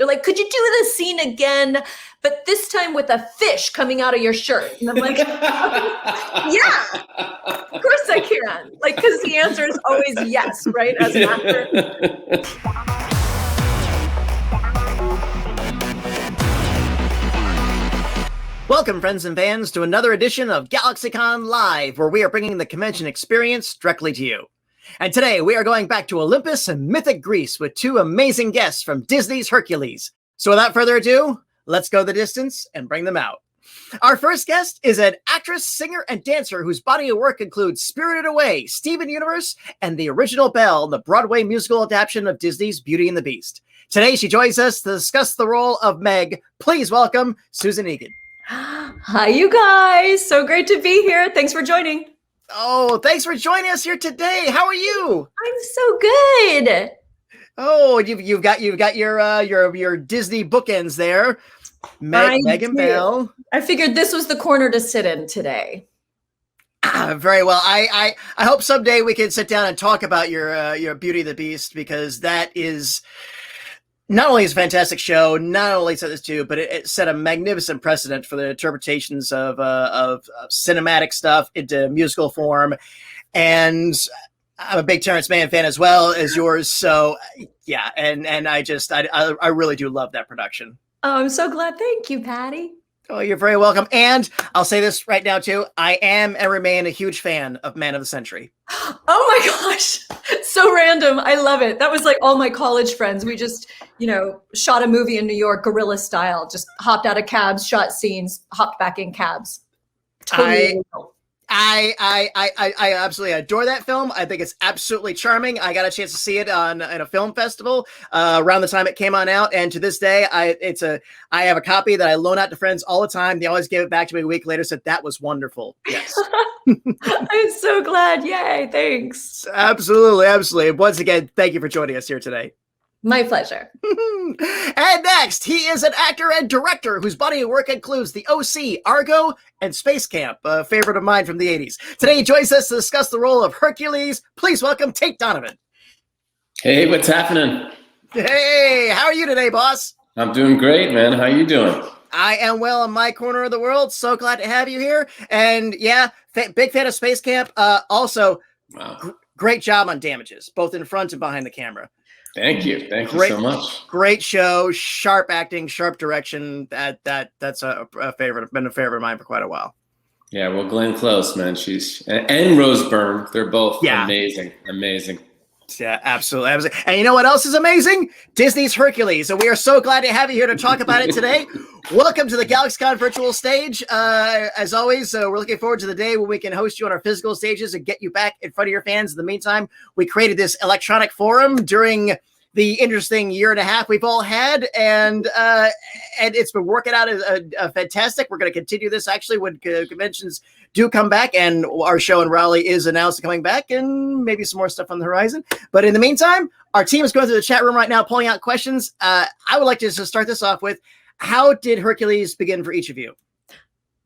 They're like, could you do this scene again, but this time with a fish coming out of your shirt? And I'm like, yeah, of course I can. Like, because the answer is always yes, right? As an actor. Welcome, friends and fans, to another edition of GalaxyCon Live, where we are bringing the convention experience directly to you. And today, we are going back to Olympus and mythic Greece with two amazing guests from Disney's Hercules. So without further ado, let's go the distance and bring them out. Our first guest is an actress, singer, and dancer whose body of work includes Spirited Away, Steven Universe, and the original Belle, the Broadway musical adaptation of Disney's Beauty and the Beast. Today, she joins us to discuss the role of Meg. Please welcome Susan Egan. Hi, you guys. So great to be here. Thanks for joining. Oh, thanks for joining us here today. How are you? I'm so good. Oh, you've got your Disney bookends there. Meg and Belle. I figured this was the corner to sit in today. Very well. I hope someday we can sit down and talk about your Beauty and the Beast, because that is not only is a fantastic show, not only set this too, but it set a magnificent precedent for the interpretations of cinematic stuff into musical form. And I'm a big Terrence Mann fan as well as yours. So yeah, and I really do love that production. Oh, I'm so glad. Thank you, Patty. Oh, you're very welcome. And I'll say this right now too. I am and remain a huge fan of Man of the Century. Oh my gosh. So random. I love it. That was like all my college friends. We just, shot a movie in New York, guerrilla style, just hopped out of cabs, shot scenes, hopped back in cabs. Totally illegal. I absolutely adore that film. I think it's absolutely charming. I got a chance to see it in a film festival around the time it came on out, and to this day, I have a copy that I loan out to friends all the time. They always give it back to me a week later. Said that was wonderful. Yes, I'm so glad. Yay! Thanks. Absolutely. Once again, thank you for joining us here today. My pleasure. And next, he is an actor and director whose body of work includes The OC, Argo, and Space Camp, a favorite of mine from the 80s. Today, he joins us to discuss the role of Hercules. Please welcome Tate Donovan. Hey, what's happening? Hey, how are you today, boss? I'm doing great, man. How you doing? I am well in my corner of the world. So glad to have you here. And yeah, big fan of Space Camp. Also, wow. Great job on damages, both in front and behind the camera. Thank you so much. Great show, sharp acting, sharp direction. That's a favorite. Been a favorite of mine for quite a while. Yeah, well, Glenn Close, man, and Rose Byrne, they're both amazing. Yeah, absolutely. And you know what else is amazing? Disney's Hercules. So we are so glad to have you here to talk about it today. Welcome to the GalaxyCon virtual stage. As always, we're looking forward to the day when we can host you on our physical stages and get you back in front of your fans. In the meantime, we created this electronic forum during the interesting year and a half we've all had, and it's been working out fantastic. We're going to continue this actually when conventions do come back, and our show in Raleigh is announced coming back, and maybe some more stuff on the horizon. But in the meantime, our team is going through the chat room right now, pulling out questions. I would like to just start this off with, how did Hercules begin for each of you?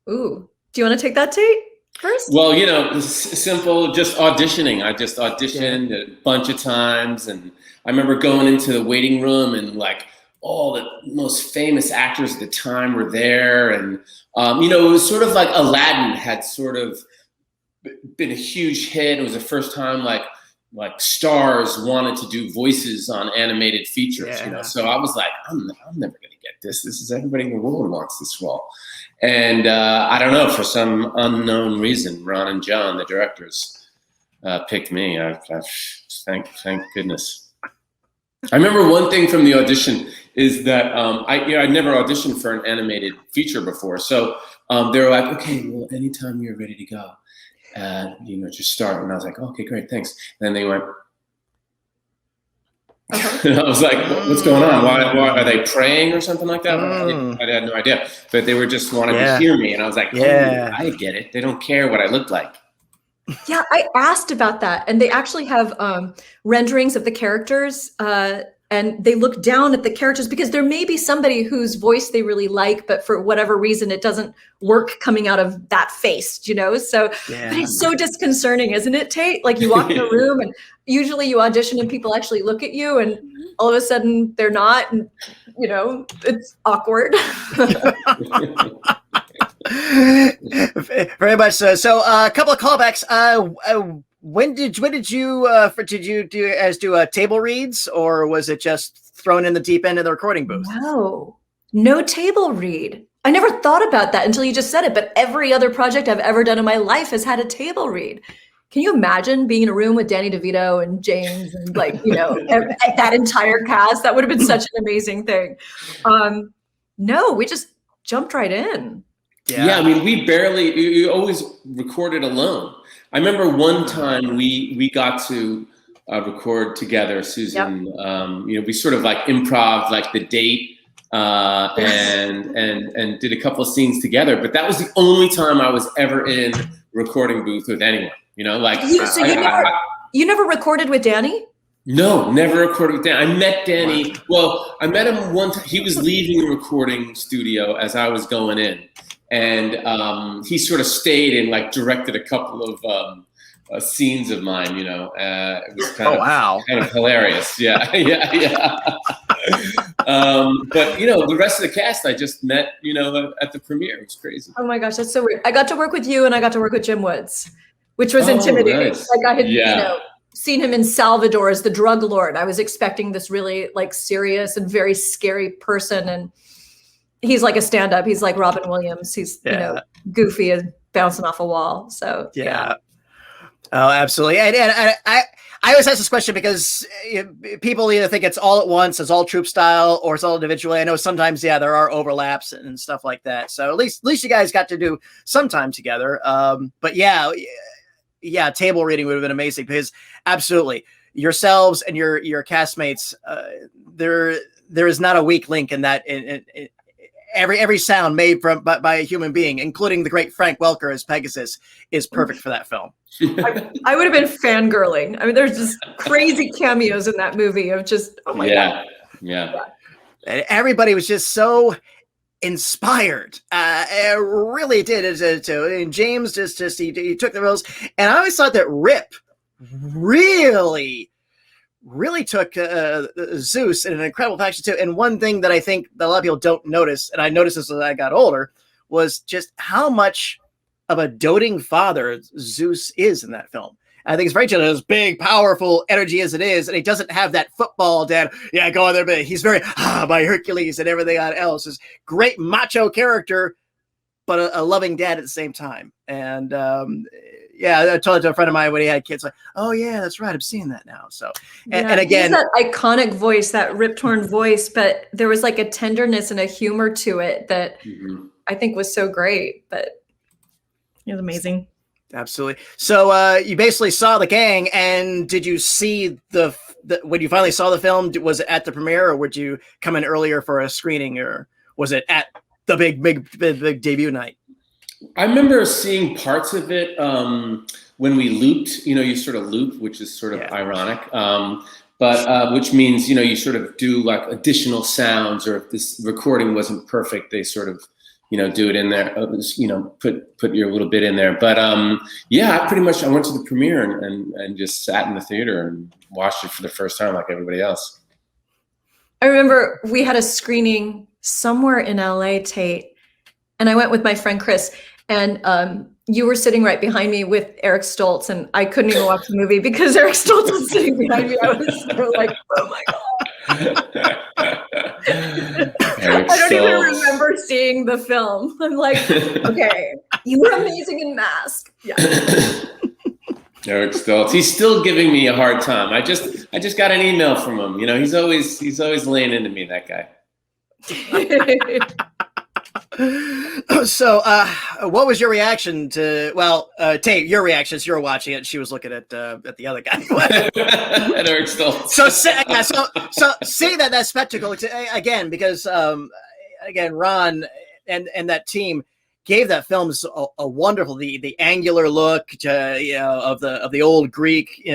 Ooh, do you want to take that, Tate, first? Well, simple, just auditioning. I just auditioned a bunch of times, and I remember going into the waiting room, and like all the most famous actors at the time were there. And, it was sort of like Aladdin had sort of been a huge hit. It was the first time like stars wanted to do voices on animated features, So I was like, I'm never going to get this. This is everybody in the world wants this role. And I don't know, for some unknown reason, Ron and John, the directors, picked me. Thank goodness. I remember one thing from the audition is that I'd never auditioned for an animated feature before. So they were like, okay, well, anytime you're ready to go, just start. And I was like, okay, great, thanks. And then they went, and I was like, what's going on? Why are they praying or something like that? I had no idea. But they were just wanting to hear me. And I was like, I get it. They don't care what I look like. Yeah, I asked about that, and they actually have renderings of the characters, and they look down at the characters because there may be somebody whose voice they really like, but for whatever reason, it doesn't work coming out of that face, So, but it's so disconcerting, isn't it, Tate? Like you walk in a room and usually you audition and people actually look at you, and all of a sudden they're not, and it's awkward. Very much so. So a couple of callbacks. When did you do table reads, or was it just thrown in the deep end of the recording booth? No table read. I never thought about that until you just said it, but every other project I've ever done in my life has had a table read. Can you imagine being in a room with Danny DeVito and James and that entire cast? That would have been such an amazing thing. No, we just jumped right in. Yeah, I mean, we always recorded alone. I remember one time we got to record together, Susan. Yep. We sort of like improv, like the date, and did a couple of scenes together. But that was the only time I was ever in recording booth with anyone. You never recorded with Danny? No, never recorded with Danny. I met Danny. Well, I met him one time. He was leaving the recording studio as I was going in. And he sort of stayed and like directed a couple of scenes of mine, it was kind of hilarious. Yeah. But the rest of the cast I just met, at the premiere. It was crazy. Oh my gosh, that's so weird. I got to work with you, and I got to work with Jim Woods, which was intimidating. Nice. Like I had, seen him in Salvador as the drug lord. I was expecting this really like serious and very scary person, and he's like a stand-up. He's like Robin Williams. He's goofy and bouncing off a wall. So yeah. Oh, absolutely. And I always ask this question because people either think it's all at once, it's all troupe style, or it's all individually. I know sometimes, there are overlaps and stuff like that. So at least you guys got to do some time together. But table reading would have been amazing because absolutely yourselves and your castmates, there is not a weak link in that. Every sound made by a human being, including the great Frank Welker as Pegasus, is perfect for that film. I would have been fangirling. I mean, there's just crazy cameos in that movie of just, oh my God. Yeah. And everybody was just so inspired. It really did. And James he took the roles. And I always thought that Rip really took Zeus in an incredible fashion too. And one thing that I think that a lot of people don't notice, and I noticed this as I got older, was just how much of a doting father Zeus is in that film. I think it's very generous, big, powerful energy as it is, and he doesn't have that football dad. Yeah, go on there, but he's very by Hercules and everything else. Is great macho character, but a loving dad at the same time. And I told it to a friend of mine when he had kids, like, oh yeah, that's right, I'm seeing that now. So and again, that iconic voice, that rip-torn voice, but there was like a tenderness and a humor to it that I think was so great. But it was amazing. Absolutely. So you basically saw the gang, and did you see the when you finally saw the film? Was it at the premiere, or would you come in earlier for a screening, or was it at the big debut night? I remember seeing parts of it when we looped. You sort of loop, which is sort of ironic, but which means you sort of do like additional sounds, or if this recording wasn't perfect, they sort of do it in there, put your little bit in there. But I went to the premiere and just sat in the theater and watched it for the first time like everybody else. I remember we had a screening somewhere in LA, Tate, and I went with my friend Chris, and you were sitting right behind me with Eric Stoltz, and I couldn't even watch the movie because Eric Stoltz was sitting behind me. I was so like, oh my God. I don't even remember seeing the film. I'm like, okay, you were amazing in Mask. Yeah. Eric Stoltz. He's still giving me a hard time. I just got an email from him. He's always laying into me, that guy. So, what was your reaction to? Tate, your reactions. You were watching it. She was looking at the other guy. At Eric Stoltz. So see that spectacle again, because again, Ron and that team gave that film a wonderful the angular look of the old Greek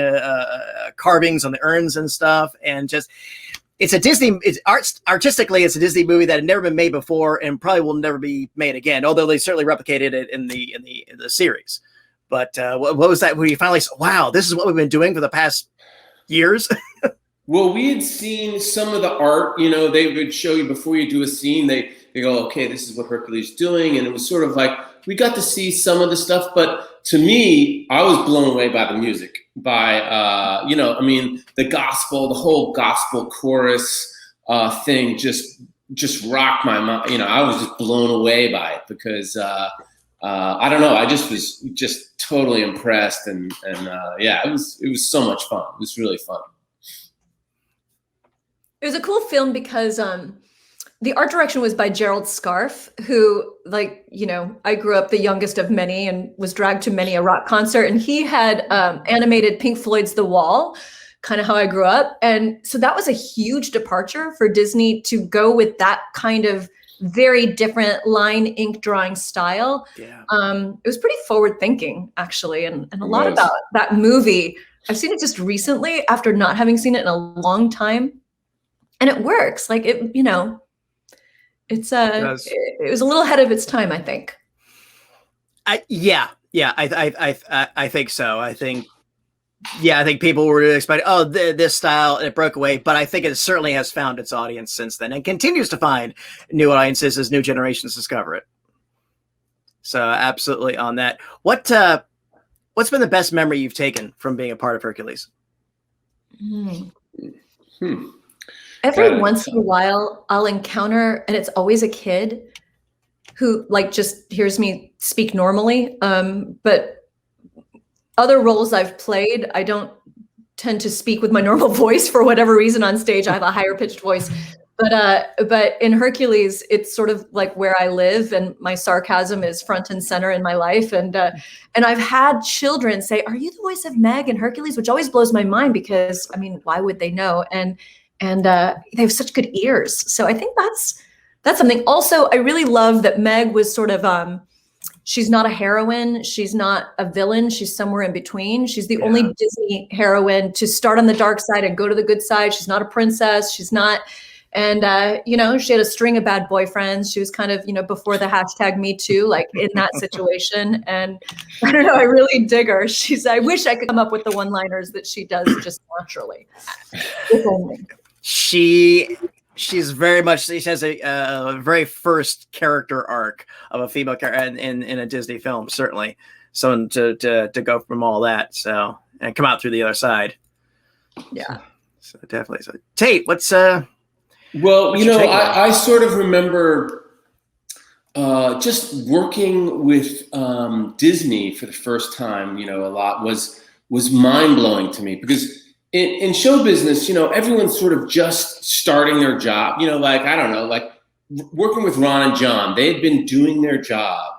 carvings on the urns and stuff, and just. It's a Disney. Artistically, it's a Disney movie that had never been made before, and probably will never be made again. Although they certainly replicated it in the series. But what was that? When you finally saw, wow, this is what we've been doing for the past years? Well, we had seen some of the art, you know, they would show you before you do a scene, they go, okay, this is what Hercules is doing. And it was sort of like, we got to see some of the stuff, but to me, I was blown away by the music, by, you know, I mean, the gospel, the whole gospel chorus thing just rocked my mind. You know, I was just blown away by it because, I don't know, I just was just totally impressed. And yeah, it was so much fun. It was really fun. It was a cool film because the art direction was by Gerald Scarfe, who, like, you know, I grew up the youngest of many and was dragged to many a rock concert. And he had animated Pink Floyd's The Wall, kind of how I grew up. And so that was a huge departure for Disney to go with that kind of very different line ink drawing style. Yeah. It was pretty forward thinking, actually. And a lot about that movie. I've seen it just recently after not having seen it in a long time. And it works. Like, it, you know, it was a little ahead of its time, I think. I think so. I think people were really excited. Oh, this style, and it broke away. But I think it certainly has found its audience since then, and continues to find new audiences as new generations discover it. So absolutely on that. What's been the best memory you've taken from being a part of Hercules? Every once in a while, I'll encounter, and it's always a kid who, like, just hears me speak normally. But other roles I've played, I don't tend to speak with my normal voice for whatever reason on stage. I have a higher pitched voice. But in Hercules, it's sort of like where I live, and my sarcasm is front and center in my life. And I've had children say, "Are you the voice of Meg in Hercules?" Which always blows my mind because, I mean, why would they know? And they have such good ears. So I think that's something. Also, I really love that Meg was sort of, she's not a heroine. She's not a villain. She's somewhere in between. She's the only Disney heroine to start on the dark side and go to the good side. She's not a princess. She's not, and you know, she had a string of bad boyfriends. She was kind of, you know, before the hashtag Me Too, like in that situation. And I don't know, I really dig her. I wish I could come up with the one-liners that she does just naturally. If only. She's very much, she has a very first character arc of a female character in a Disney film, certainly. Someone to go from all that, so, and come out through the other side. Yeah. So definitely. So Tate, what's well, you know, I sort of remember just working with Disney for the first time, you know, a lot was mind-blowing to me because in show business, you know, everyone's sort of just starting their job, you know, like, I don't know, like working with Ron and John, they had been doing their job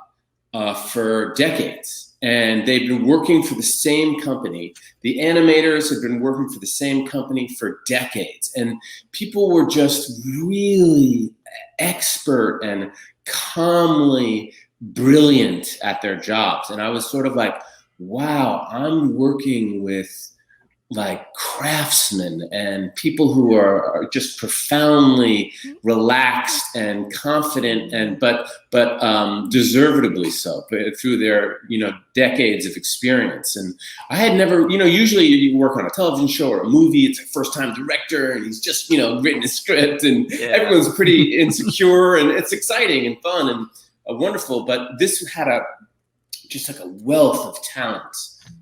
for decades, and they've been working for the same company. The animators had been working for the same company for decades, and people were just really expert and calmly brilliant at their jobs. And I was sort of like, wow, I'm working with like craftsmen and people who are just profoundly relaxed and confident, and but deservedly so through their, you know, decades of experience. And I had never, you know, usually you work on a television show or a movie, it's a first time director and he's just, you know, written a script and everyone's pretty insecure, and it's exciting and fun and wonderful. But this had just like a wealth of talent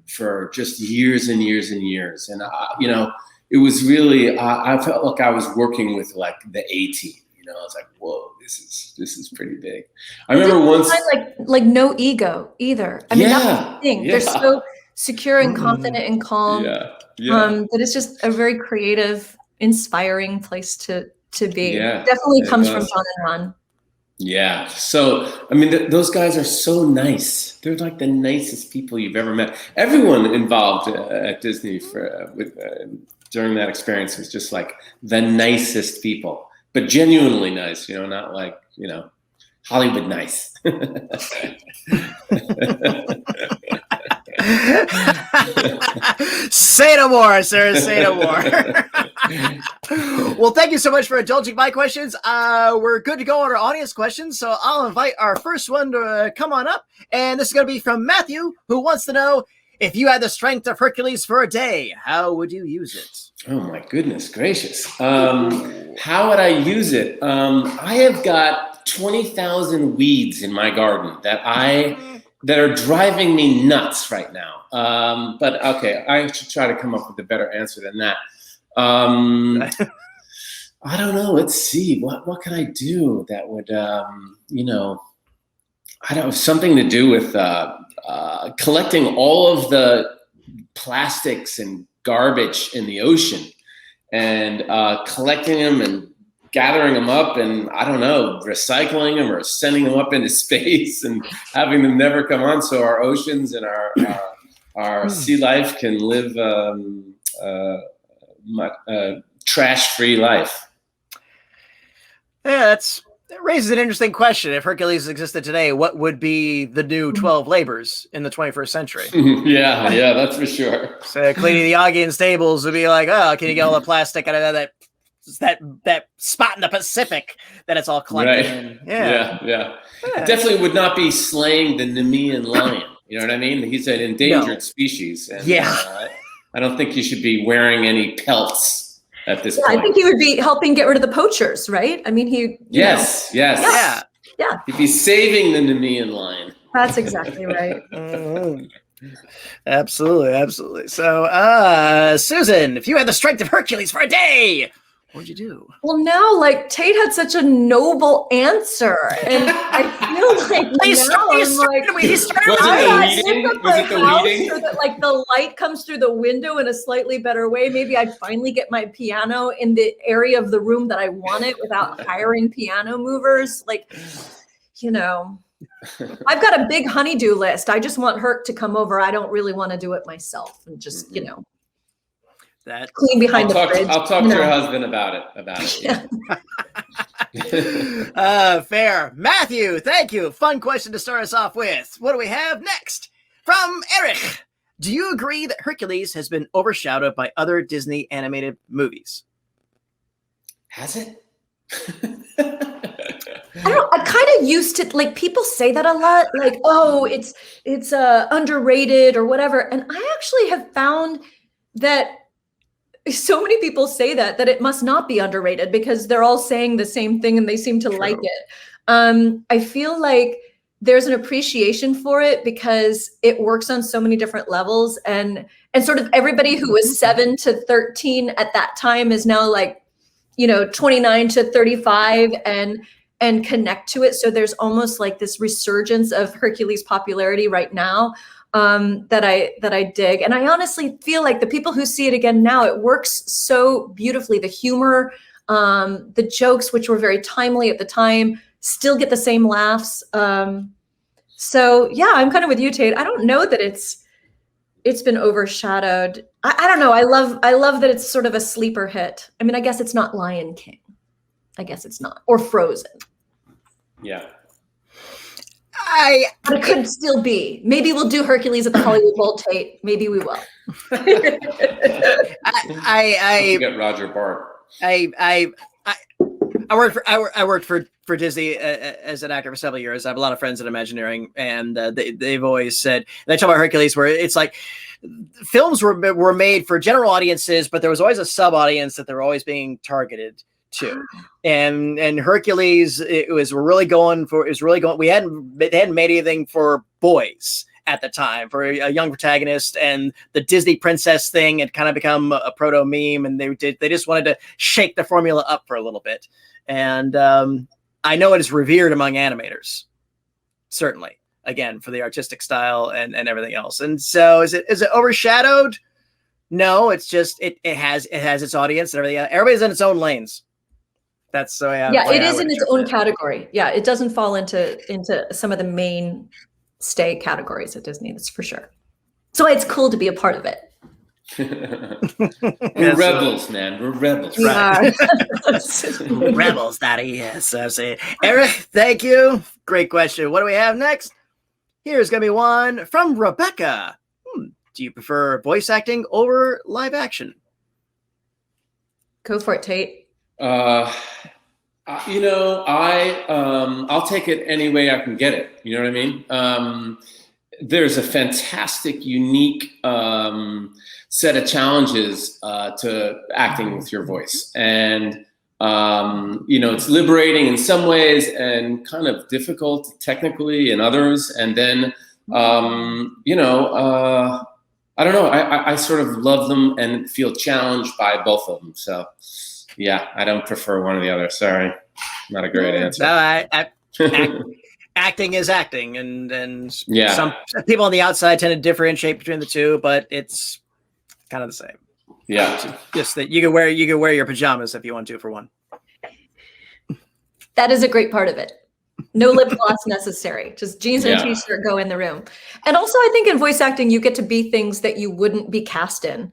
for just years and years and years. And, you know, it was really, I felt like I was working with like the A-team, you know, I was like, whoa, this is pretty big. I remember once. Like no ego either. I mean, that's the thing. They're so secure and confident and calm. That it's just a very creative, inspiring place to be. Definitely comes from John and Ron. Yeah. So, I mean, those guys are so nice. They're like the nicest people you've ever met. Everyone involved at Disney during that experience was just like the nicest people, but genuinely nice, you know, not like, you know, Hollywood nice. Say no more, sir. Say no more. Well, thank you so much for indulging my questions. We're good to go on our audience questions, so I'll invite our first one to come on up. And this is going to be from Matthew, who wants to know, If you had the strength of Hercules for a day, how would you use it? Oh my goodness gracious. How would I use it? I have got 20,000 weeds in my garden that are driving me nuts right now. But okay, I should try to come up with a better answer than that. I don't know. Let's see. What can I do that would, I don't know, something to do with collecting all of the plastics and garbage in the ocean and collecting them and gathering them up and, I don't know, recycling them or sending them up into space and having them never come on so our oceans and our sea life can live trash-free life. Yeah, that raises an interesting question. If Hercules existed today, what would be the new 12 labors in the 21st century? Yeah, that's for sure. So cleaning the Augean stables would be like, oh, can you get all the plastic out of that spot in the Pacific that it's all collected in? Yeah. Definitely would not be slaying the Nemean lion. You know what I mean? He's an endangered species. And, I don't think he should be wearing any pelts at this point. I think he would be helping get rid of the poachers, right? I mean, Yes. Yeah. He'd be saving the Nemean lion. That's exactly right. Absolutely. So, Susan, if you had the strength of Hercules for a day, what'd you do? Well, no, like Tate had such a noble answer, and I feel like Was it the weeding? So that like the light comes through the window in a slightly better way. Maybe I'd finally get my piano in the area of the room that I want it without hiring piano movers. Like, I've got a big honeydew list. I just want Herc to come over. I don't really want to do it myself, and just that clean behind the fridge. I'll talk to your husband about it. Fair. Matthew, thank you. Fun question to start us off with. What do we have next? From Eric. Do you agree that Hercules has been overshadowed by other Disney animated movies? Has it? I kind of used to, like, people say that a lot, like, oh, it's underrated or whatever. And I actually have found that so many people say that it must not be underrated because they're all saying the same thing and they seem to like it. I feel like there's an appreciation for it because it works on so many different levels, and sort of everybody who was 7 to 13 at that time is now like, 29 to 35 and connect to it. So there's almost like this resurgence of Hercules popularity right now. That I dig. And I honestly feel like the people who see it again now, it works so beautifully. The humor, the jokes, which were very timely at the time, still get the same laughs. So yeah, I'm kind of with you, Tate. I don't know that it's been overshadowed. I don't know. I love that it's sort of a sleeper hit. I mean, I guess it's not Lion King. I guess it's not. Or Frozen. Yeah. But it could still be. Maybe we'll do Hercules at the Hollywood Bowl, Tate. Maybe we will. I get Roger Bart. I worked for Disney as an actor for several years. I have a lot of friends in Imagineering, and they've always said, they talk about Hercules, where it's like films were made for general audiences, but there was always a sub audience that they're always being targeted to. And Hercules, they hadn't made anything for boys at the time, for a young protagonist, and the Disney princess thing had kind of become a proto meme, and they just wanted to shake the formula up for a little bit. And I know it is revered among animators, certainly, again, for the artistic style and everything else. And so is it overshadowed? No, it's just it has its audience and everything. Everybody's in its own lanes. That's so it is in its own category. Yeah, it doesn't fall into some of the mainstay categories at Disney. That's for sure. So it's cool to be a part of it. We're rebels, man. We're rebels. Right. Rebels, Daddy. Yes, I see. Eric, thank you. Great question. What do we have next? Here's gonna be one from Rebecca. Do you prefer voice acting over live action? Go for it, Tate. I'll take it any way I can get it. You know what I mean? there's a fantastic, unique set of challenges to acting with your voice. And, it's liberating in some ways and kind of difficult technically in others. And then, I don't know, I sort of love them and feel challenged by both of them. So, yeah, I don't prefer one or the other. Sorry, not a great answer. No, acting is acting, and some people on the outside tend to differentiate between the two, but it's kind of the same. Yeah, just that you can wear your pajamas if you want to for one. That is a great part of it. No lip gloss necessary. Just jeans and a t-shirt, go in the room. And also, I think in voice acting, you get to be things that you wouldn't be cast in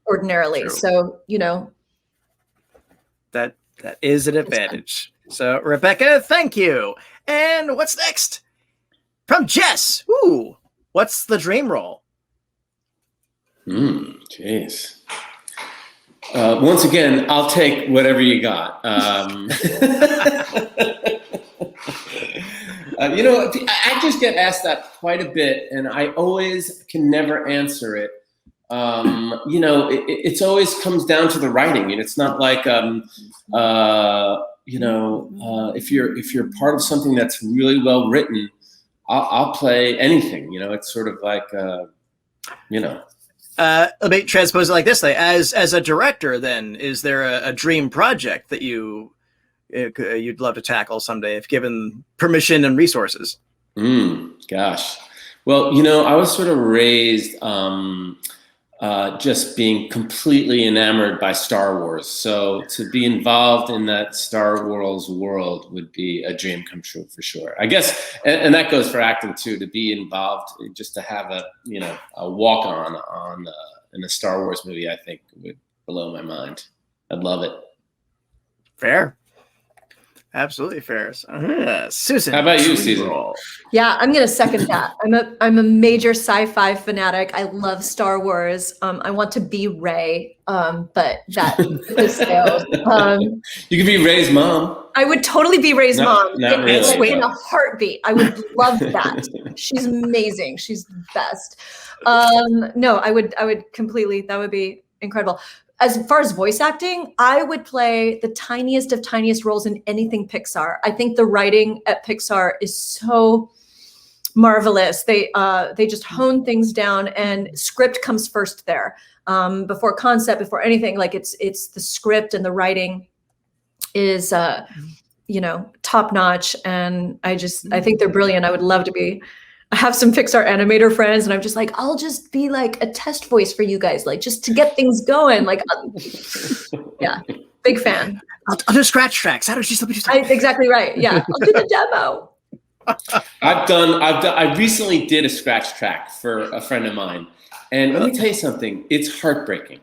ordinarily. True. So that is an advantage. So Rebecca, thank you. And what's next? From Jess. Ooh, what's the dream role? Jeez. Once again, I'll take whatever you got. I just get asked that quite a bit, and I always can never answer it. It's always comes down to the writing, and it's not like if you're part of something that's really well written, I'll play anything. It's sort of like Let me transpose it like this: as a director, then is there a dream project that you'd love to tackle someday if given permission and resources? Gosh, well, I was sort of raised just being completely enamored by Star Wars. So to be involved in that Star Wars world would be a dream come true for sure. I guess, and that goes for acting too, to be involved, just to have a walk on in a Star Wars movie, I think would blow my mind. I'd love it. Fair. Absolutely fair. Susan, how about you, Susan? Yeah, I'm going to second that. I'm a major sci-fi fanatic. I love Star Wars. I want to be Rey, but that has failed. You could be Rey's mom. I would totally be Rey's mom. Not really, in a heartbeat. I would love that. She's amazing. She's the best. No, I would completely. That would be incredible. As far as voice acting, I would play the tiniest of tiniest roles in anything Pixar. I think the writing at Pixar is so marvelous. They just hone things down, and script comes first there, before concept, before anything. Like it's the script and the writing is top notch, and I think they're brilliant. I would love to I have some Pixar animator friends, and I'm just like, I'll just be like a test voice for you guys, like just to get things going. Like, yeah, big fan. I'll do scratch tracks. How does she still be exactly right. Yeah, I'll do the demo. I recently did a scratch track for a friend of mine, and let me tell you something. It's heartbreaking.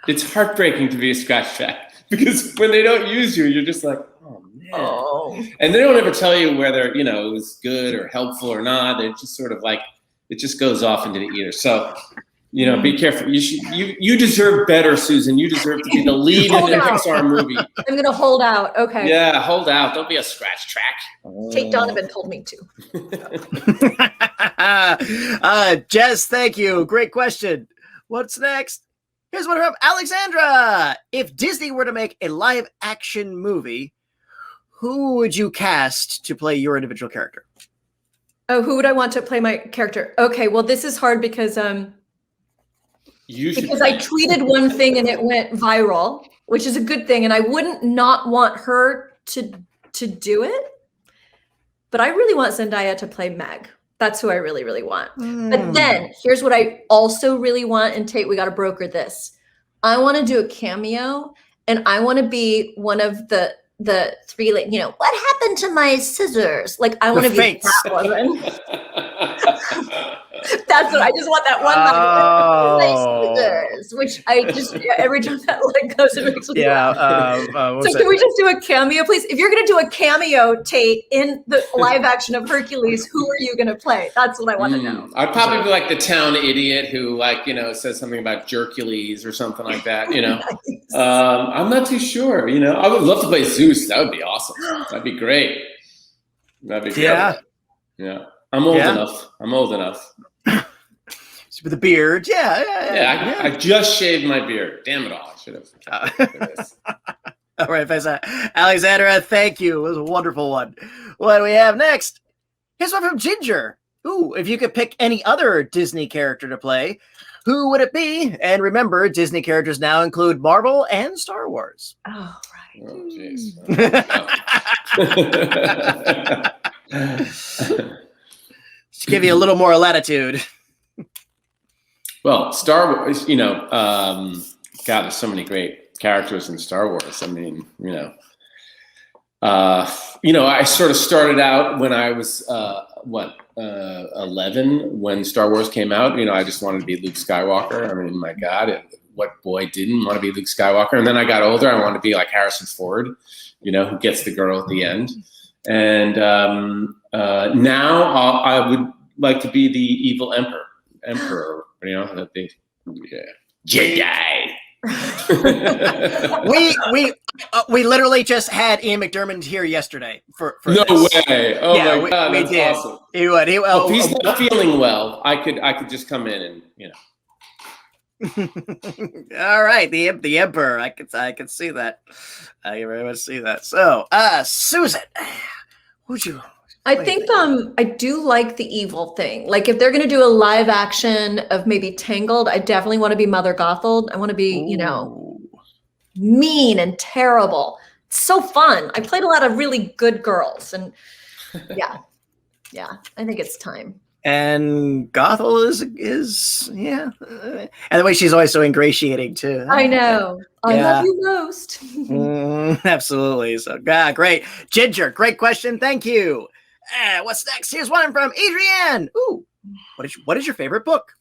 It's heartbreaking to be a scratch track, because when they don't use you, you're just like, oh man. Oh. And they don't ever tell you whether it was good or helpful or not. They're just sort of like, it just goes off into the ether. So be careful. You deserve better, Susan. You deserve to be the lead in a Pixar movie. I'm gonna hold out. Okay. Yeah, hold out. Don't be a scratch track. Tate Donovan told me to. Jess, thank you. Great question. What's next? Here's one from Alexandra. If Disney were to make a live action movie, who would you cast to play your individual character? Oh, who would I want to play my character? Okay, well, this is hard because I tweeted one thing and it went viral, which is a good thing, and I wouldn't not want her to do it, but I really want Zendaya to play Meg. That's who I really, really want. But then here's what I also really want, and Tate, we got to broker this. I want to do a cameo, and I want to be one of the three, like, what happened to my scissors? Like, I want to be that woman. That's what I just want, that one line, my scissors, which I just every time that like goes, it makes me laugh. So can we just do a cameo, please? If you're gonna do a cameo, Tate, in the live action of Hercules, who are you gonna play? That's what I want to know. I'd probably be like the town idiot who says something about Hercules or something like that. Nice. I'm not too sure. I would love to play Zeus. That would be awesome. That'd be great. That'd be great. Yeah. Yeah. I'm old enough. I'm old enough. With the beard, yeah. I just shaved my beard. Damn it all! I should have. All right, Alexandra, thank you. It was a wonderful one. What do we have next? Here's one from Ginger. Ooh, if you could pick any other Disney character to play, who would it be? And remember, Disney characters now include Marvel and Star Wars. Oh, right. Oh, jeez. To give you a little more latitude. Well, Star Wars, God, there's so many great characters in Star Wars. I mean, I sort of started out when I was 11 when Star Wars came out. I just wanted to be Luke Skywalker. I mean, my God, what boy didn't want to be Luke Skywalker? And then I got older. I wanted to be like Harrison Ford, who gets the girl at the end. And now I would like to be the evil emperor. Jedi. we literally just had Ian McDermott here yesterday for no this. Way. Oh yeah, my God, that's did. awesome. He would. If he's not feeling well, I could just come in and All right, the Emperor. I could see that. I can very much see that. So, Susan, would you? I think I do like the evil thing. Like if they're going to do a live action of maybe Tangled, I definitely want to be Mother Gothel. I want to be, mean and terrible. It's so fun. I played a lot of really good girls, and yeah, I think it's time. And Gothel is and the way she's always so ingratiating too. I know. I love you most. Absolutely. So, great, Ginger. Great question. Thank you. What's next? Here's one from Adrienne. Ooh, what is your favorite book?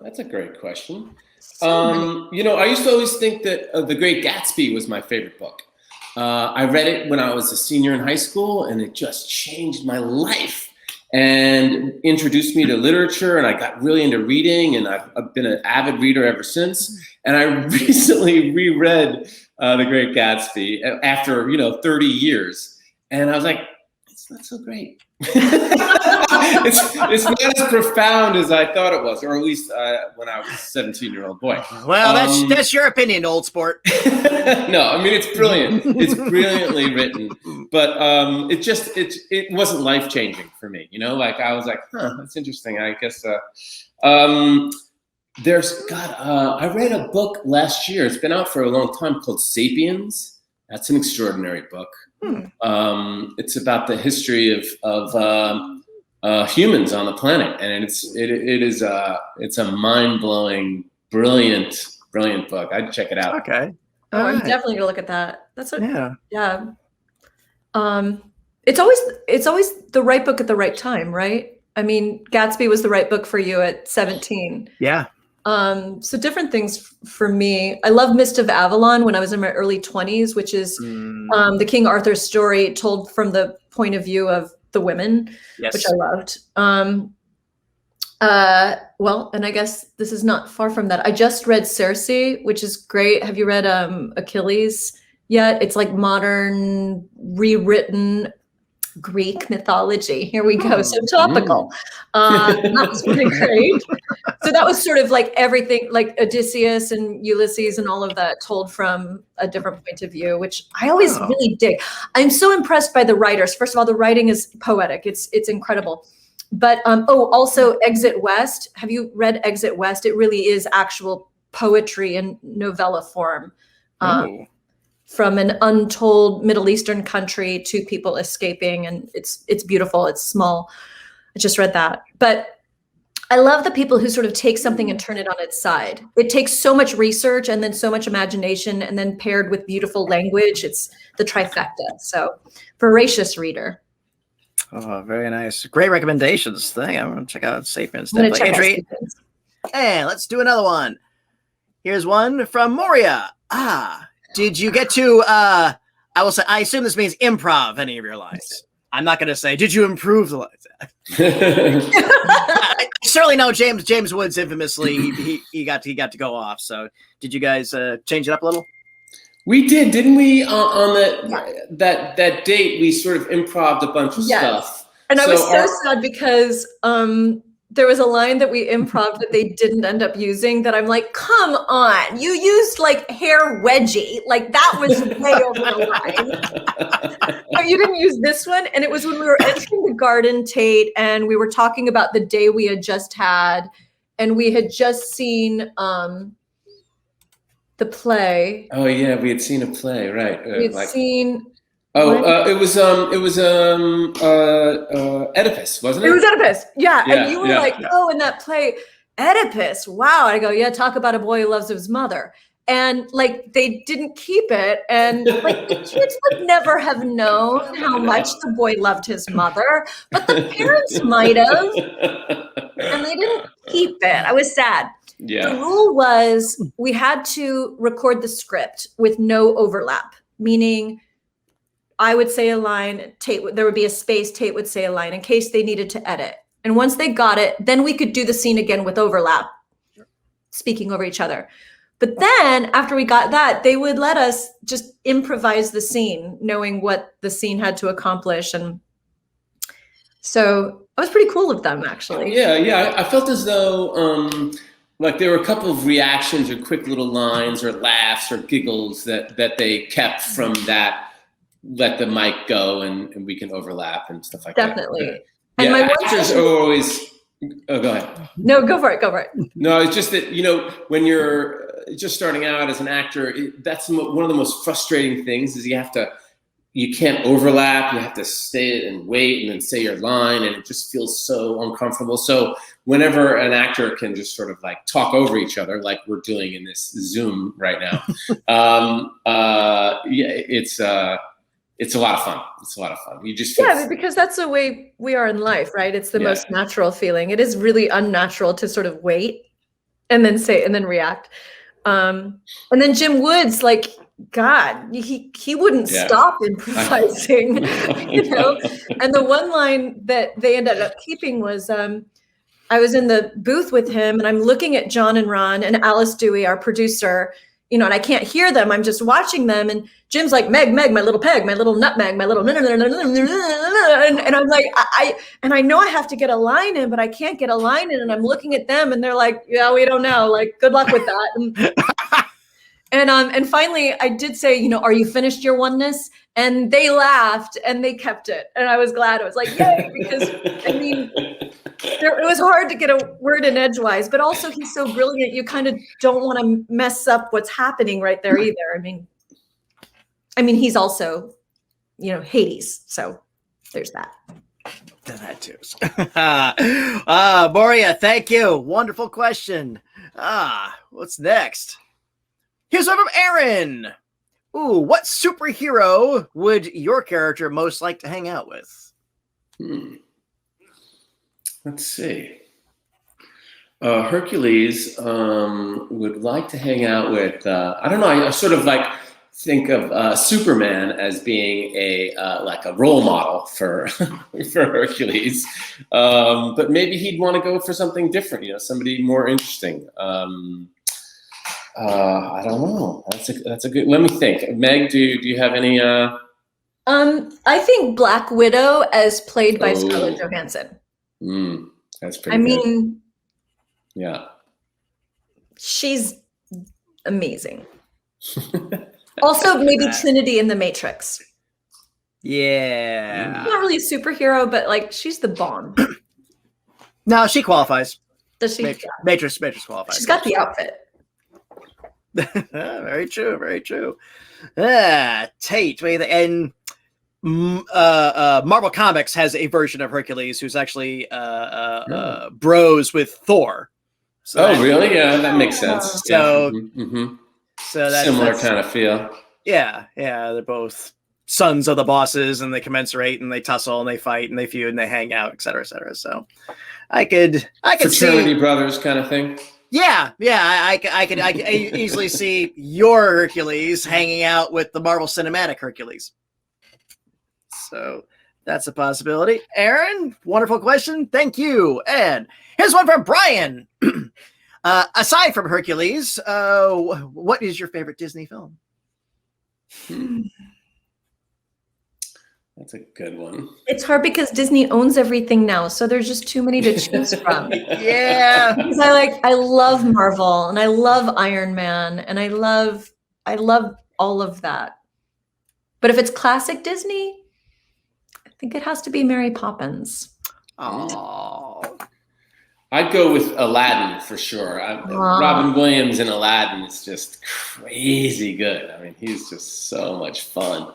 That's a great question. I used to always think that The Great Gatsby was my favorite book. I read it when I was a senior in high school, and it just changed my life and introduced me to literature, and I got really into reading, and I've been an avid reader ever since. And I recently reread The Great Gatsby after 30 years, and I was like, it's not so great. it's not as profound as I thought it was, or at least when I was a 17-year-old boy. Well, that's your opinion, old sport. No, I mean, it's brilliant. It's brilliantly written, but it wasn't life-changing for me. Like I was like, that's interesting. I guess I read a book last year. It's been out for a long time called Sapiens. That's an extraordinary book. It's about the history of humans on the planet, and it's a mind-blowing, brilliant book. I'd check it out. Okay. I'm definitely gonna look at that. That's yeah. It's always the right book at the right time, right? I mean, Gatsby was the right book for you at 17. Yeah. So different things for me. I love Mist of Avalon when I was in my early 20s, which is the King Arthur story told from the point of view of the women, which I loved. And I guess this is not far from that. I just read Circe, which is great. Have you read Achilles yet? It's like modern, rewritten Greek mythology. Here we go. So topical. That was pretty great. So that was sort of like everything, like Odysseus and Ulysses and all of that told from a different point of view, which I always really dig. I'm so impressed by the writers. First of all, the writing is poetic. It's incredible. But also Exit West. Have you read Exit West? It really is actual poetry in novella form. From an untold Middle Eastern country to people escaping, and it's beautiful. It's small. I just read that. But I love the people who sort of take something and turn it on its side. It takes so much research and then so much imagination and then paired with beautiful language. It's the trifecta. So voracious reader. Oh, very nice. Great recommendations. I'm going to check out Sapiens. I'm gonna check out Sapiens. And let's do another one. Here's one from Moria. Did you get to, I assume this means improv any of your lines. I'm not going to say, did you improve the lines? I certainly know James Woods infamously, he got to go off. So did you guys change it up a little? We did, didn't we? On that date, we sort of improv'd a bunch of stuff. And I was so sad because there was a line that we improv that they didn't end up using that I'm like, come on, you used like hair wedgie. Like that was way over the line. But you didn't use this one. And it was when we were entering the garden, Tate, and we were talking about the day we had just had, and we had just seen the play. Oh yeah, we had seen a play, right? We had seen. It was Oedipus, wasn't it? It was Oedipus, yeah. And you were like, oh, in that play, Oedipus, wow. And I go, yeah, talk about a boy who loves his mother. And like, they didn't keep it. And like, the kids would never have known how much the boy loved his mother, but the parents might have. And they didn't keep it. I was sad. Yeah. The rule was we had to record the script with no overlap, meaning I would say a line, there would be a space, Tate would say a line in case they needed to edit. And once they got it, then we could do the scene again with overlap, speaking over each other. But then after we got that, they would let us just improvise the scene, knowing what the scene had to accomplish. And so it was pretty cool of them, actually. Yeah. I felt as though like there were a couple of reactions or quick little lines or laughs or giggles that they kept from that. Let the mic go and we can overlap and stuff like Definitely. that. And my actors are always. Oh, go ahead. No, go for it. No, it's just that when you're just starting out as an actor, that's one of the most frustrating things is you can't overlap. You have to stay and wait and then say your line, and it just feels so uncomfortable. So whenever an actor can just sort of like talk over each other, like we're doing in this Zoom right now, it's a lot of fun. You just feel because that's the way we are in life, right? It's the most natural feeling. It is really unnatural to sort of wait and then say and then react. And then Jim Woods, like, God, he wouldn't stop improvising, And the one line that they ended up keeping was, I was in the booth with him and I'm looking at John and Ron and Alice Dewey, our producer, and I can't hear them. I'm just watching them. And Jim's like, Meg, my little peg, my little nutmeg, my little, and I'm like, I know I have to get a line in, but I can't get a line in. And I'm looking at them and they're like, yeah, we don't know. Like, good luck with that. And finally I did say, are you finished your oneness? And they laughed and they kept it. And I was glad. I was like, yay, because it was hard to get a word in edgewise, but also he's so brilliant. You kind of don't want to mess up what's happening right there either. I mean, he's also, Hades. So there's that. That too. Moria, thank you. Wonderful question. What's next? Here's one from Aaron. Ooh, what superhero would your character most like to hang out with? Let's see. Hercules would like to hang out with, I don't know, I sort of like think of Superman as being a role model for Hercules. But maybe he'd want to go for something different, somebody more interesting. I don't know. That's a good, let me think. Meg, do you have any? I think Black Widow as played by Scarlett Johansson. That's pretty good. Yeah. She's amazing. Also, maybe Trinity in The Matrix. Yeah. Not really a superhero, but like she's the bomb. No, she qualifies. Does she? Matrix qualifies. She's got the outfit. Very true. Very true. Tate, and Marvel Comics has a version of Hercules who's actually bros with Thor. So really? Yeah, that makes sense. So, so that's similar kind of feel. Yeah, they're both sons of the bosses, and they commensurate, and they tussle, and they fight, and they feud, and they hang out, et cetera, et cetera. So, I could fraternity see brothers kind of thing. Yeah, I could easily see your Hercules hanging out with the Marvel Cinematic Hercules. So that's a possibility. Aaron, wonderful question. Thank you. And here's one from Brian. Aside from Hercules, what is your favorite Disney film? That's a good one. It's hard because Disney owns everything now, so there's just too many to choose from. Yeah. Because I love Marvel and I love Iron Man and I love all of that. But if it's classic Disney, I think it has to be Mary Poppins. Oh. I'd go with Aladdin for sure. Robin Williams in Aladdin is just crazy good. I mean, he's just so much fun.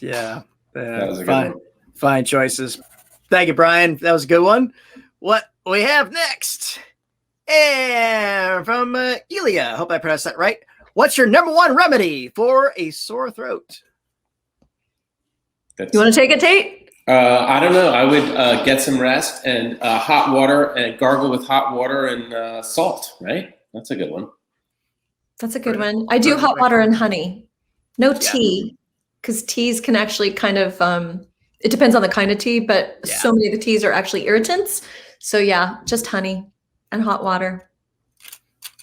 Yeah. That was a good one. Fine choices. Thank you, Brian. That was a good one. What we have next? And from Elia, I hope I pronounced that right. What's your number one remedy for a sore throat? You want to take it, Tate? I don't know. I would get some rest and hot water and gargle with hot water and salt, right? That's a good one. That's a good one. I do hot water and honey. No tea, because teas can actually kind of, it depends on the kind of tea, but so many of the teas are actually irritants. So yeah, just honey and hot water.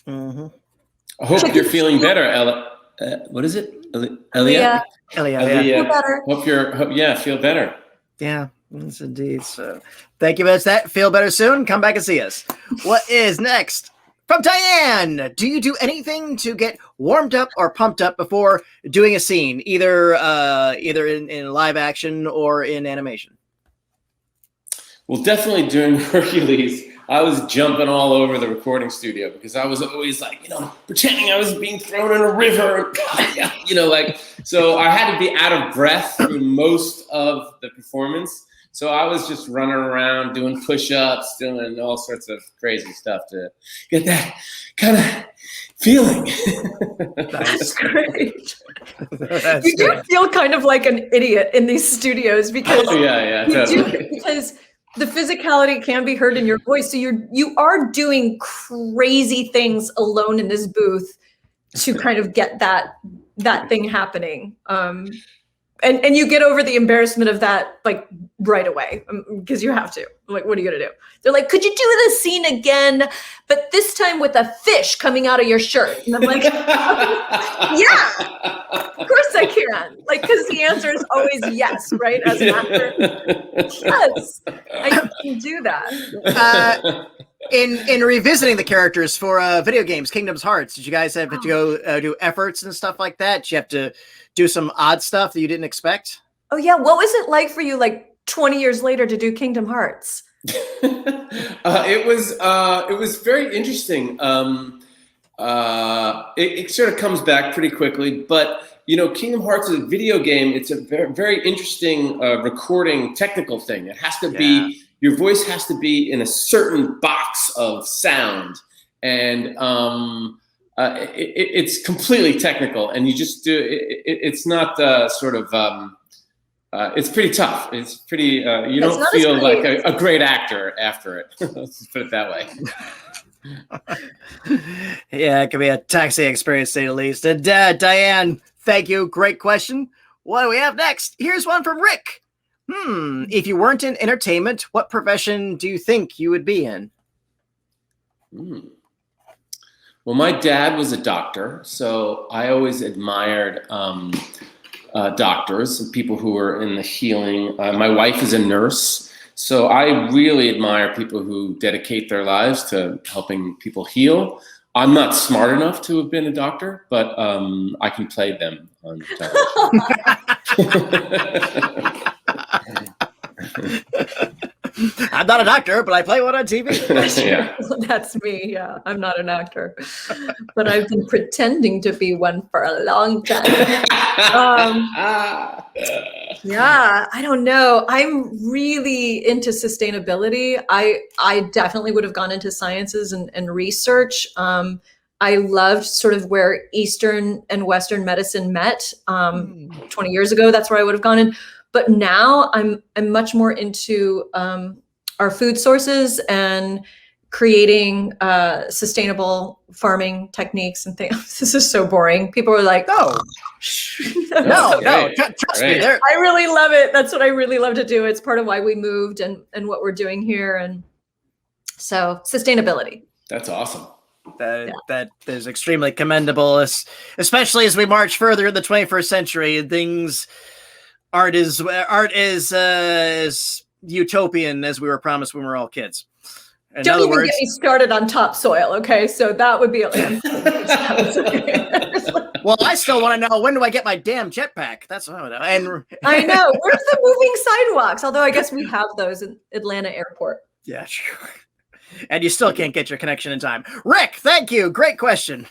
Mm-hmm. I hope you're feeling better, Ella. What is it? Elia? Elia. Feel better. Feel better. Yeah, yes, indeed. So thank you for that. Feel better soon. Come back and see us. What is next? From Diane. Do you do anything to get warmed up or pumped up before doing a scene, either in live action or in animation? Well, definitely during Hercules, I was jumping all over the recording studio because I was always like, pretending I was being thrown in a river, so I had to be out of breath through most of the performance. So I was just running around doing push-ups, doing all sorts of crazy stuff to get that kind of feeling. That's great. You do feel kind of like an idiot in these studios because because the physicality can be heard in your voice. So you are doing crazy things alone in this booth to kind of get that thing happening. And you get over the embarrassment of that like right away because you have to. Like, what are you gonna do? They're like, could you do this scene again, but this time with a fish coming out of your shirt? And I'm like, yeah, of course I can. Like, because the answer is always yes, right? As an actor, yes, I can do that. In revisiting the characters for video games, Kingdom's Hearts, did you guys have to go do efforts and stuff like that? Did you have to do some odd stuff that you didn't expect? Oh yeah, what was it like for you, like 20 years later, to do Kingdom Hearts? It was very interesting. It sort of comes back pretty quickly, but Kingdom Hearts is a video game. It's a very, very interesting recording technical thing. It has to be, your voice has to be in a certain box of sound, and it's completely technical, and you just do it. It's not sort of. It's pretty tough. It's pretty. You don't feel like a great actor after it. Let's put it that way. Yeah, it can be a taxing experience, to say the least. And Diane, thank you. Great question. What do we have next? Here's one from Rick. If you weren't in entertainment, what profession do you think you would be in? Well, my dad was a doctor, so I always admired doctors and people who were in the healing. My wife is a nurse, so I really admire people who dedicate their lives to helping people heal. I'm not smart enough to have been a doctor, but I can play them on television. I'm not a doctor, but I play one on TV. Yeah. That's me. Yeah, I'm not an actor, but I've been pretending to be one for a long time. Yeah, I don't know. I'm really into sustainability. I definitely would have gone into sciences and research. I loved sort of where Eastern and Western medicine met 20 years ago. That's where I would have gone in. But now I'm much more into our food sources and creating sustainable farming techniques and things. This is so boring. People are like, no, trust me. I really love it. That's what I really love to do. It's part of why we moved and what we're doing here. And so sustainability. That's awesome. That is extremely commendable, especially as we march further in the 21st century and things art is utopian as we were promised when we were all kids. In Don't other even words, get me started on topsoil, okay? So that would be well, I still want to know, when do I get my damn jetpack? That's what I want to know. And I know. Where's the moving sidewalks? Although I guess we have those in Atlanta Airport. yeah, sure. And you still can't get your connection in time. Rick, thank you. Great question.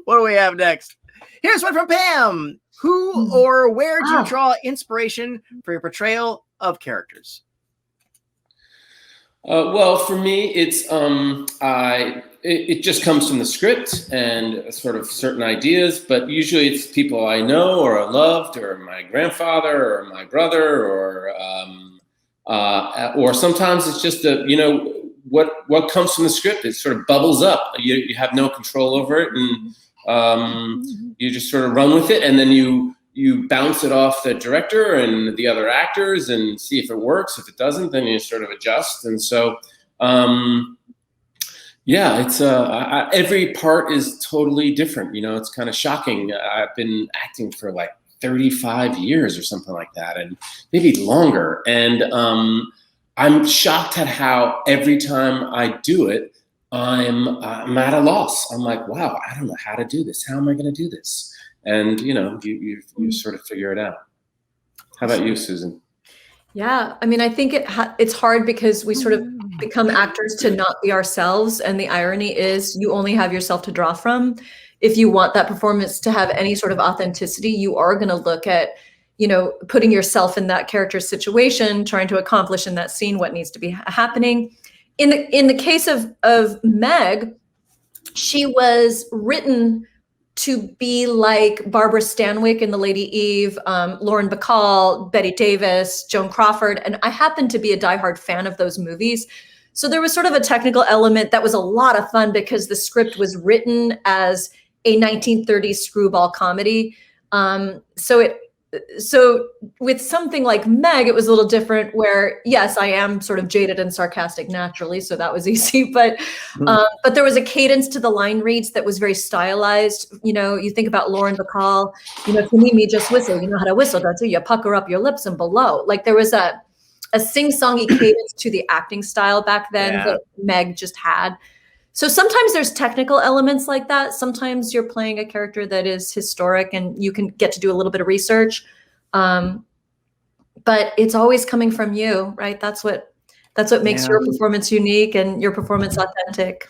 What do we have next? Here's one from Pam. Who or where do you draw inspiration for your portrayal of characters? Well, for me, it's it just comes from the script and sort of certain ideas, but usually it's people I know or loved, or my grandfather or my brother, or sometimes it's just what comes from the script. It sort of bubbles up. You have no control over it, and you just sort of run with it, and then you bounce it off the director and the other actors and see if it works. If it doesn't, then you sort of adjust. And so, it's every part is totally different. It's kind of shocking. I've been acting for like 35 years or something like that, and maybe longer. And I'm shocked at how every time I do it, I'm at a loss. I'm like, wow, I don't know how to do this. How am I going to do this? And you sort of figure it out. How about you, Susan? Yeah, I mean, I think it's hard because we sort of become actors to not be ourselves, and the irony is you only have yourself to draw from. If you want that performance to have any sort of authenticity, you are going to look at, putting yourself in that character's situation, trying to accomplish in that scene what needs to be happening. In the case of Meg, she was written to be like Barbara Stanwyck in The Lady Eve, Lauren Bacall, Betty Davis, Joan Crawford. And I happened to be a diehard fan of those movies. So there was sort of a technical element that was a lot of fun because the script was written as a 1930s screwball comedy. So with something like Meg, it was a little different where, yes, I am sort of jaded and sarcastic naturally, so that was easy. But there was a cadence to the line reads that was very stylized. You think about Lauren Bacall, if you need me, just whistle. You know how to whistle, don't you? You pucker up your lips and below. Like there was a sing-songy cadence to the acting style back then that Meg just had. So sometimes there's technical elements like that. Sometimes you're playing a character that is historic and you can get to do a little bit of research. But it's always coming from you, right? That's what makes your performance unique and your performance authentic.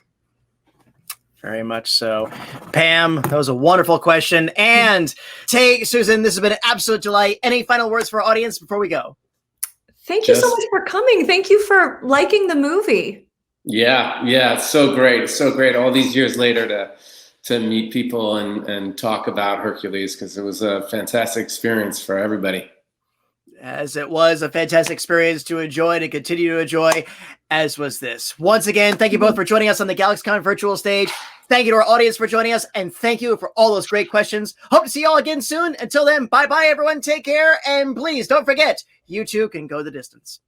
Very much so. Pam, that was a wonderful question. And Tate, Susan, this has been an absolute delight. Any final words for our audience before we go? Thank you so much for coming. Thank you for liking the movie. Yeah, it's so great. It's so great all these years later to meet people and talk about Hercules, because it was a fantastic experience for everybody. As it was a fantastic experience to enjoy and continue to enjoy, as was this. Once again, thank you both for joining us on the GalaxyCon virtual stage. Thank you to our audience for joining us, and thank you for all those great questions. Hope to see you all again soon. Until then, bye-bye, everyone. Take care, and please don't forget, you too can go the distance.